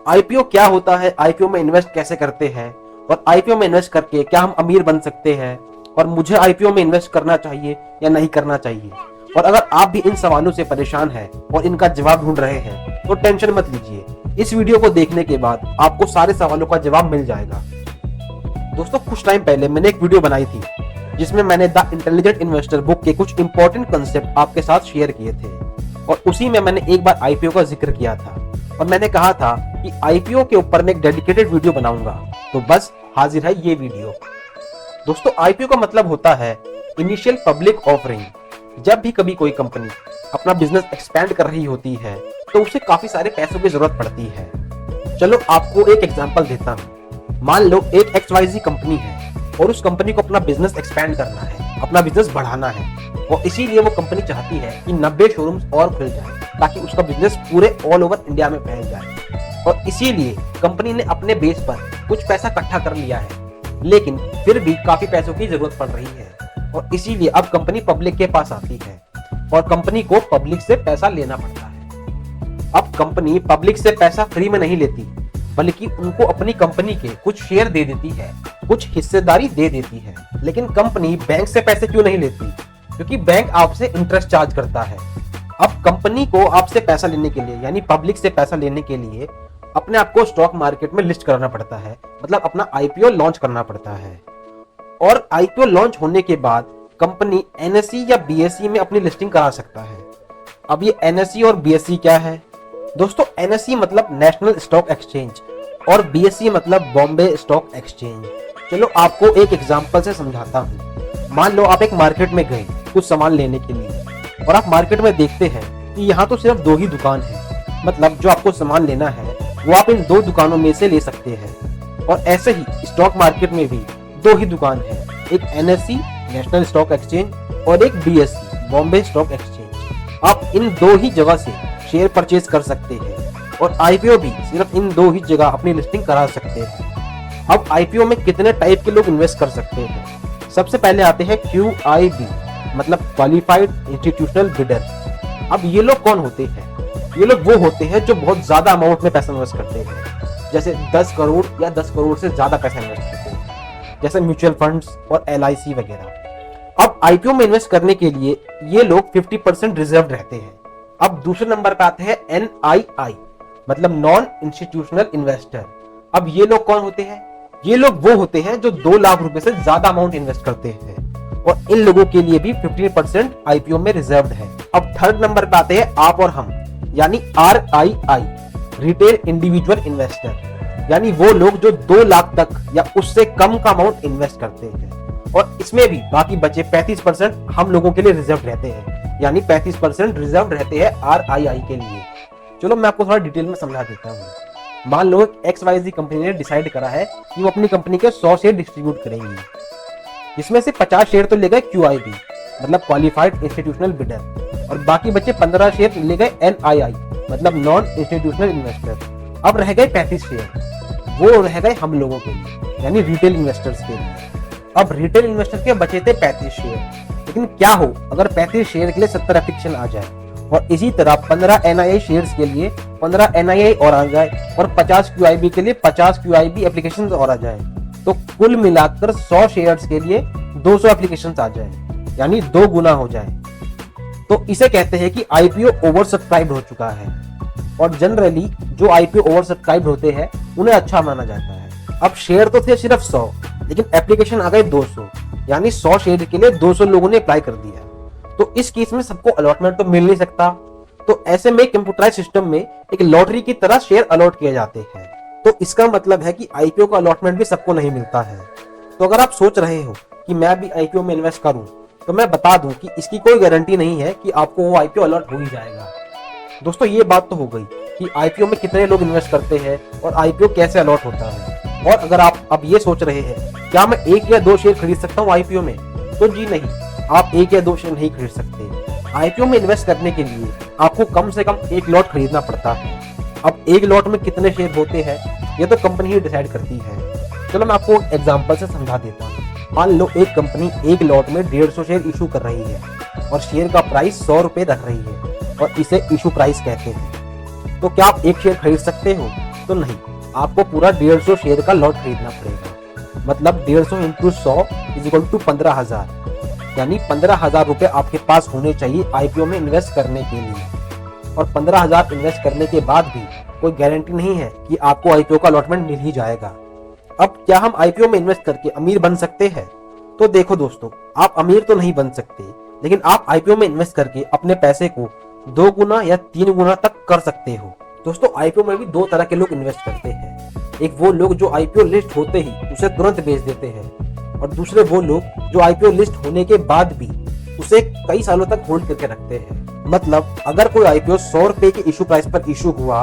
IPO क्या होता है, आईपीओ में इन्वेस्ट कैसे करते हैं और आईपीओ में इन्वेस्ट करके क्या हम अमीर बन सकते हैं और मुझे आईपीओ में इन्वेस्ट करना चाहिए या नहीं करना चाहिए। और अगर आप भी इन सवालों से परेशान हैं और इनका जवाब ढूंढ रहे हैं तो टेंशन मत लीजिए, इस वीडियो को देखने के बाद आपको सारे सवालों का जवाब मिल जाएगा। दोस्तों, कुछ टाइम पहले मैंने एक वीडियो बनाई थी जिसमें मैंने द इंटेलिजेंट इन्वेस्टर बुक के कुछ इंपॉर्टेंट कंसेप्ट आपके साथ शेयर किए थे और उसी में मैंने एक बार आईपीओ का जिक्र किया था और मैंने कहा था कि आईपीओ के ऊपर मैं एक डेडिकेटेड वीडियो बनाऊंगा। तो बस हाजिर है ये वीडियो। दोस्तों, आईपीओ का मतलब होता है इनिशियल पब्लिक ऑफरिंग। जब भी कभी कोई कंपनी अपना बिजनेस एक्सपैंड कर रही होती है तो उसे काफी सारे पैसों की जरूरत पड़ती है। चलो आपको एक एग्जांपल देता हूँ। मान लो एक XYZ कंपनी है और उस कंपनी को अपना बिजनेस एक्सपैंड करना है, अपना बिजनेस बढ़ाना है और इसीलिए वो कंपनी चाहती है कि 90 शोरूम्स और खुल जाए ताकि उसका बिजनेस पूरे ऑल ओवर इंडिया में फैल जाए। और इसीलिए कंपनी ने अपने बेस पर कुछ पैसा इकट्ठा कर लिया है, लेकिन फिर भी काफी पैसों की जरूरत पड़ रही है और इसीलिए अब कंपनी पब्लिक के पास आती है और कंपनी को पब्लिक से पैसा लेना पड़ता है। अब कंपनी पब्लिक से पैसा फ्री में नहीं लेती, बल्कि उनको अपनी कंपनी के कुछ शेयर दे देती है, कुछ हिस्सेदारी दे देती है। लेकिन कंपनी बैंक से पैसे क्यों नहीं लेती? क्योंकि बैंक आपसे इंटरेस्ट चार्ज करता है। अब कंपनी को आपसे पैसा लेने के लिए, यानी पब्लिक से पैसा लेने के लिए अपने आप को स्टॉक मार्केट में लिस्ट करना पड़ता है, मतलब अपना आईपीओ लॉन्च करना पड़ता है। और आईपीओ लॉन्च होने के बाद कंपनी एनएसई या बीएसई में अपनी लिस्टिंग करा सकता है। अब ये एनएसई और बीएसई क्या है? दोस्तों, एनएसई मतलब नेशनल स्टॉक एक्सचेंज और बीएसई मतलब बॉम्बे स्टॉक एक्सचेंज। चलो आपको एक एग्जांपल से समझाता हूँ। मान लो आप एक मार्केट में गए कुछ सामान लेने के लिए और आप मार्केट में देखते हैं कि यहाँ तो सिर्फ 2 ही दुकान है, मतलब जो आपको सामान लेना है वो आप इन 2 दुकानों में से ले सकते हैं। और ऐसे ही स्टॉक मार्केट में भी 2 ही दुकान है, एक एनएसई नेशनल स्टॉक एक्सचेंज और एक बीएसई बॉम्बे स्टॉक एक्सचेंज। आप इन 2 ही जगह से शेयर परचेज कर सकते हैं और आईपीओ भी सिर्फ इन 2 ही जगह अपनी लिस्टिंग करा सकते हैं। अब आईपीओ में कितने टाइप के लोग इन्वेस्ट कर सकते हैं? सबसे पहले आते हैं QIB, मतलब क्वालिफाइड इंस्टीट्यूशनल बिडर। अब ये लोग कौन होते हैं? ये लोग वो होते हैं जो बहुत ज्यादा अमाउंट में पैसा इन्वेस्ट करते हैं, जैसे 10 करोड़ या 10 करोड़ से ज्यादा पैसा इन्वेस्ट करते हैं, जैसे म्यूचुअल फंड्स और LIC वगैरह। अब आईपीओ में इन्वेस्ट करने के लिए ये लोग 50% रिजर्व रहते हैं। अब दूसरे नंबर पे आते हैं NII, मतलब नॉन इंस्टीट्यूशनल इन्वेस्टर। अब ये लोग कौन होते हैं? ये लोग वो होते हैं जो 2 लाख रुपए से ज्यादा अमाउंट इन्वेस्ट करते हैं और इन लोगों के लिए भी 15% आईपीओ में रिजर्व है। अब थर्ड नंबर पे आते हैं आप और हम, यानी RII, रिटेल इंडिविजुअल इन्वेस्टर, यानी वो लोग जो 2 लाख तक या उससे कम का अमाउंट इन्वेस्ट करते हैं। और इसमें भी बाकी बचे 35% हम लोगों के लिए रिजर्व रहते हैं, यानी 35% रिजर्व रहते हैं RII के लिए। चलो मैं आपको थोड़ा डिटेल में समझा देता हूँ। मान लो XYZ कंपनी ने डिसाइड करा है कि वो अपनी कंपनी के 100 शेयर डिस्ट्रीब्यूट करेंगी, जिसमें से 50 शेयर तो ले गए QIB, मतलब क्वालिफाइड इंस्टीट्यूशनल बिडर, और बाकी बचे 15 शेयर ले गए NII, मतलब नॉन इंस्टीट्यूशनल इन्वेस्टर। अब रह गए 35 शेयर, वो रह गए हम लोगों के लिए, यानी रिटेल इन्वेस्टर्स के लिए। अब रिटेल इन्वेस्टर के बचे थे 35 शेयर, लेकिन क्या हो अगर 35 शेयर के लिए 70 एप्लीकेशन आ जाए और इसी तरह 15 NII शेयर्स के लिए 15 NII और आ जाए और 50 QIB के लिए 50 QIB एप्लीकेशंस और आ जाए, तो कुल मिलाकर 100 शेयर्स के लिए 200 एप्लीकेशंस आ जाए, यानी 2 गुना हो जाए। तो इसे कहते हैं कि आईपीओ ओवर सब्सक्राइब हो चुका है। और जनरली जो आईपीओ ओवर सब्सक्राइब होते हैं उन्हें अच्छा माना जाता है। अब शेयर तो थे सिर्फ 100, लेकिन एप्लीकेशन आ गए 200, यानी 100 शेयर के लिए 200 लोगों ने अप्लाई कर दिया। तो इस केस में सबको अलॉटमेंट तो मिल नहीं सकता, तो ऐसे में कंप्यूटराइज सिस्टम में एक लॉटरी की तरह शेयर अलॉट किए जाते हैं। तो इसका मतलब है कि आईपीओ का अलॉटमेंट भी सबको नहीं मिलता है। तो अगर आप सोच रहे हो कि मैं भी आईपीओ में इन्वेस्ट करूं, तो मैं बता दूं कि इसकी कोई गारंटी नहीं है कि आपको वो आईपीओ अलॉट हो ही जाएगा। दोस्तों, ये बात तो हो गई कि आईपीओ में कितने लोग इन्वेस्ट करते हैं और आईपीओ कैसे अलॉट होता है। और अगर आप अब ये सोच रहे हैं क्या मैं 1 या 2 शेयर खरीद सकता हूँ आईपीओ में, तो जी नहीं, आप 1 या 2 शेयर नहीं खरीद सकते। आईपीओ में इन्वेस्ट करने के लिए आपको कम से कम 1 लॉट खरीदना पड़ता है। अब 1 लॉट में कितने शेयर होते हैं ये तो कंपनी ही डिसाइड करती है। चलो मैं आपको एग्जांपल से समझा देता हूँ। मान लो एक कंपनी 1 लॉट में 150 शेयर इशू कर रही है और शेयर का प्राइस 100 रुपए रख रही है और इसे इशू प्राइस कहते हैं। तो क्या आप 1 शेयर खरीद सकते हो? तो नहीं, आपको पूरा 150 शेयर का लॉट खरीदना पड़ेगा। मतलब 150 इंटू 100 इज इक्वल टू 15,000, यानी 15,000 रुपये आपके पास होने चाहिए आईपीओ में इन्वेस्ट करने के लिए। और 15,000 इन्वेस्ट करने के बाद भी कोई गारंटी नहीं है कि आपको आईपीओ का अलॉटमेंट मिल ही जाएगा। अब क्या हम आईपीओ में इन्वेस्ट करके अमीर बन सकते हैं? तो देखो दोस्तों, आप अमीर तो नहीं बन सकते, लेकिन आप आईपीओ में इन्वेस्ट करके अपने पैसे को 2 गुना या 3 गुना तक कर सकते हो। दोस्तों, आईपीओ में भी 2 तरह के लोग इन्वेस्ट करते हैं। एक वो लोग जो आईपीओ लिस्ट होते ही उसे तुरंत बेच देते हैं, और दूसरे वो लोग जो आईपीओ लिस्ट होने के बाद भी उसे कई सालों तक होल्ड करके रखते हैं। मतलब अगर कोई आईपीओ 100 रुपए के इशू प्राइस पर इशू हुआ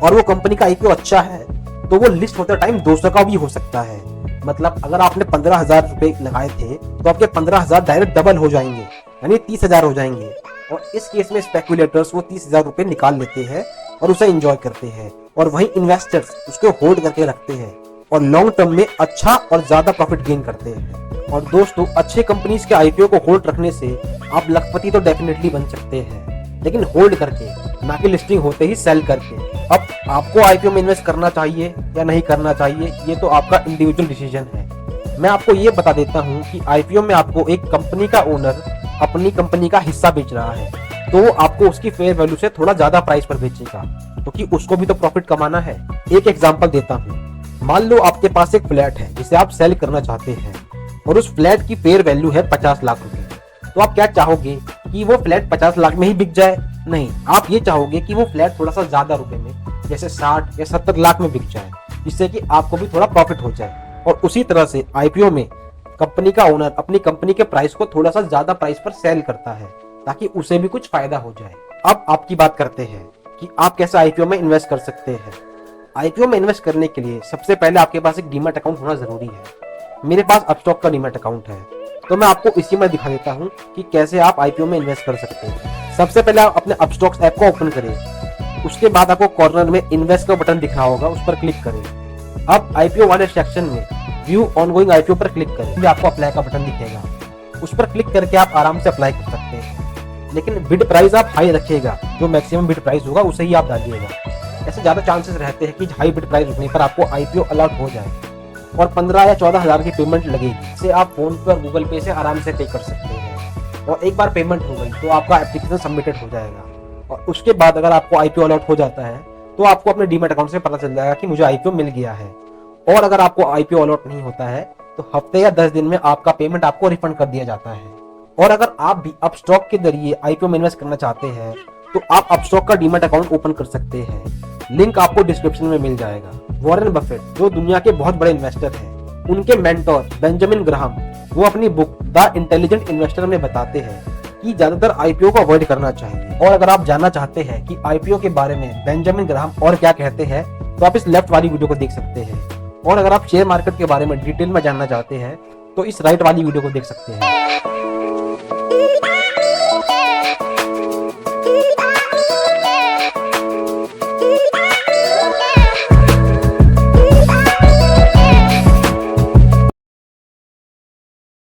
और वो कंपनी का आईपीओ अच्छा है, तो वो लिस्ट होते टाइम 200 का भी हो सकता है। मतलब अगर आपने 15,000 रुपए लगाए थे तो आपके 15,000 डायरेक्ट डबल हो जाएंगे, यानी 30,000 हो जाएंगे। और इस केस में स्पेकुलेटर्स वो 30,000 रुपए निकाल लेते हैं और उसे एंजॉय करते हैं, और वहीं इन्वेस्टर्स उसको होल्ड करके रखते हैं और लॉन्ग टर्म में अच्छा और ज्यादा प्रॉफिट गेन करते हैं। और दोस्तों, अच्छे कंपनीज के आईपीओ को होल्ड रखने से आप लखपति तो डेफिनेटली बन सकते हैं, लेकिन होल्ड करके, ना कि लिस्टिंग होते ही सेल करके। अब आपको आईपीओ में इन्वेस्ट करना चाहिए या नहीं करना चाहिए, ये तो आपका इंडिविजुअल डिसीजन है। मैं आपको ये बता देता हूँ कि आईपीओ में आपको एक कंपनी का ओनर अपनी कंपनी का हिस्सा बेच रहा है, तो वो आपको उसकी फेयर वैल्यू से थोड़ा ज्यादा प्राइस पर बेचेगा, क्योंकि उसको भी तो प्रॉफिट कमाना है। एक एग्जांपल देता हूँ। मान लो आपके पास एक फ्लैट है जिसे आप सेल करना चाहते हैं, और उस फ्लैट की फेयर वैल्यू है 50 लाख रुपए। तो आप क्या चाहोगे कि वो फ्लैट 50 लाख में ही बिक जाए? नहीं, आप ये चाहोगे कि वो फ्लैट थोड़ा सा ज्यादा रुपए में, जैसे 60 या 70 लाख में बिक जाए, जिससे कि आपको भी थोड़ा प्रॉफिट हो जाए। और उसी तरह से आईपीओ में कंपनी का ओनर अपनी कंपनी के प्राइस को थोड़ा सा ज्यादा प्राइस पर सेल करता है, ताकि उसे भी कुछ फायदा हो जाए। अब आपकी बात करते हैं कि आप कैसे आईपीओ में इन्वेस्ट कर सकते हैं। आईपीओ में इन्वेस्ट करने के लिए सबसे पहले आपके पास एक डीमैट अकाउंट होना जरूरी है। मेरे पास अपस्टॉक का डीमैट अकाउंट है, तो मैं आपको इसी में दिखा देता हूँ कि कैसे आप आईपीओ में इन्वेस्ट कर सकते हैं। सबसे पहले आप अपने अपस्टॉक्स ऐप को ओपन करें। उसके बाद आपको कॉर्नर में इन्वेस्ट का बटन दिख रहा होगा, उस पर क्लिक करें। अब आईपीओ वाले सेक्शन में व्यू ऑनगोइंग आईपीओ पर क्लिक करें, फिर आपको अप्लाई का बटन दिखेगा। उस पर क्लिक करके आप आराम से अप्लाई कर सकते हैं, लेकिन बिड प्राइस आप हाई रखिएगा। जो मैक्सिमम बिड प्राइस होगा उसे ही आप डालिएगा। ऐसे ज्यादा चांसेस रहते हैं कि हाई बिड प्राइस रखने पर आपको आईपीओ अलॉट हो जाए, और 15 या 14,000 की पेमेंट लगेगी। इसे आप फोन पे और गूगल पे से आराम से पे कर सकते हैं, और एक बार पेमेंट हो गई तो आपका एप्लीकेशन सबमिटेड हो जाएगा। और उसके बाद अगर आपको आईपीओ अलॉट हो जाता है तो आपको अपने डीमैट अकाउंट से पता चल जाएगा कि मुझे आईपीओ मिल गया है। और अगर आपको आईपीओ अलॉट नहीं होता है तो हफ्ते या 10 दिन में आपका पेमेंट आपको रिफंड कर दिया जाता है। और अगर आप भी अपस्टॉक के जरिए आईपीओ में इन्वेस्ट करना चाहते हैं तो आप अपस्टॉक का डीमैट अकाउंट ओपन कर सकते हैं। लिंक आपको डिस्क्रिप्शन में मिल जाएगा। वॉरेन बफेट, जो दुनिया के बहुत बड़े इन्वेस्टर हैं, उनके मेंटोर बेंजामिन ग्राहम, वो अपनी बुक द इंटेलिजेंट इन्वेस्टर में बताते हैं कि ज्यादातर आईपीओ को अवॉइड करना चाहिए। और अगर आप जानना चाहते हैं कि आईपीओ के बारे में बेंजामिन ग्राहम और क्या कहते हैं, तो आप इस लेफ्ट वाली वीडियो को देख सकते हैं। और अगर आप शेयर मार्केट के बारे में डिटेल में जानना चाहते हैं तो इस राइट वाली वीडियो को देख सकते हैं।